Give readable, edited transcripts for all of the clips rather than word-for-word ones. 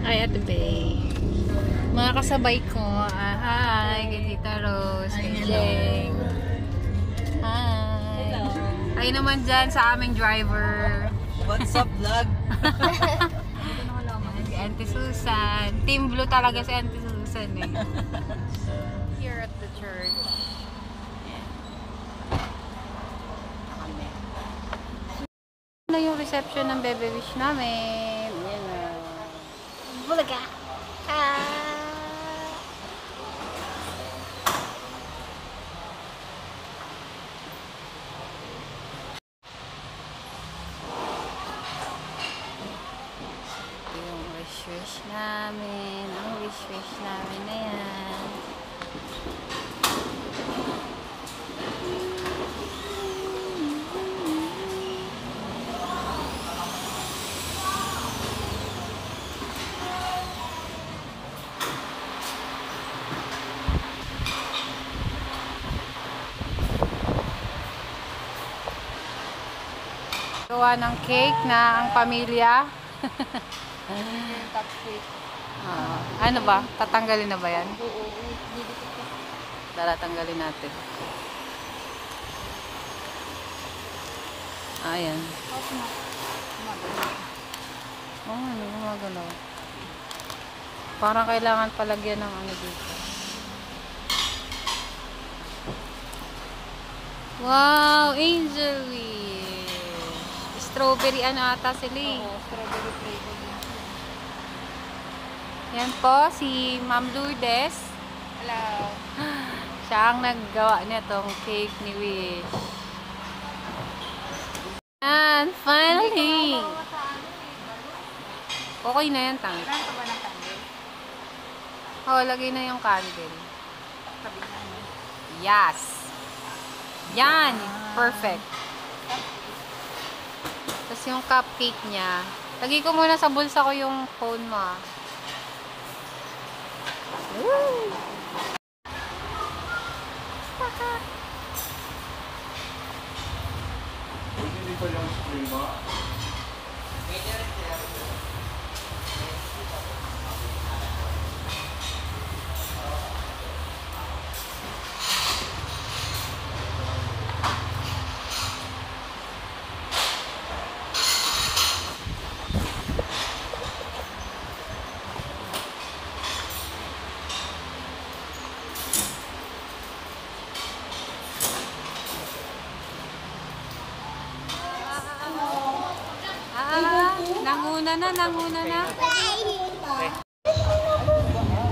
Ay, Ate Bay. Mga kasabay ko. Hi, kay Tita Rose, kay Jeng. Hi. Hi naman dyan sa aming driver. What's up, vlog? Si Auntie Susan. Team Blue talaga si Auntie Susan eh. Here at the church. Ano yung reception ng Bebe Wish namin? Yan o. Bulaga! Yung wish-wish namin. Ang wish-wish namin na yan. Gawa ng cake na ang pamilya. Ano ba? Tatanggalin na ba yan? Tatanggalin natin. Ayan. Oh, ano gumagalaw? Parang kailangan palagyan ng ano dito. Wow! Angel Wish! Strawberry ano ata sila eh. Oo, strawberry flavor. Yan po, si Ma'am Lourdes. Hello. Siya ang naggawa nitong cake ni Wish. And finally! Okay na yan, tang. Kailangan ka ba ng candle? Oo, lagay na yung candle. Tabi na ano? Yes! Yan! Perfect. Tapos yung cupcake niya, lagay ko muna sa bulsa ko yung phone mo. Woo! Hindi pa yung screen mo. Nanguna na.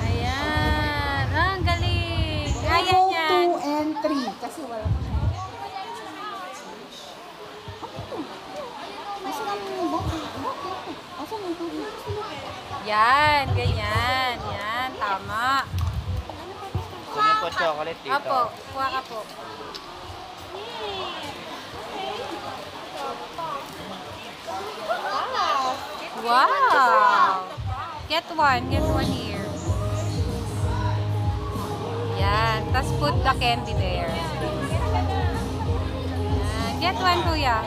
Ayan. Ang galing. Ayan yan. 2 and 3. Kasi wala. Yan. Ganyan. Yan. Tama. Kunin po chocolate dito. Apo. Kuha ka po. Wow! Get one here. Yan. Tapos put the candy there. Yan. Get one, kuya.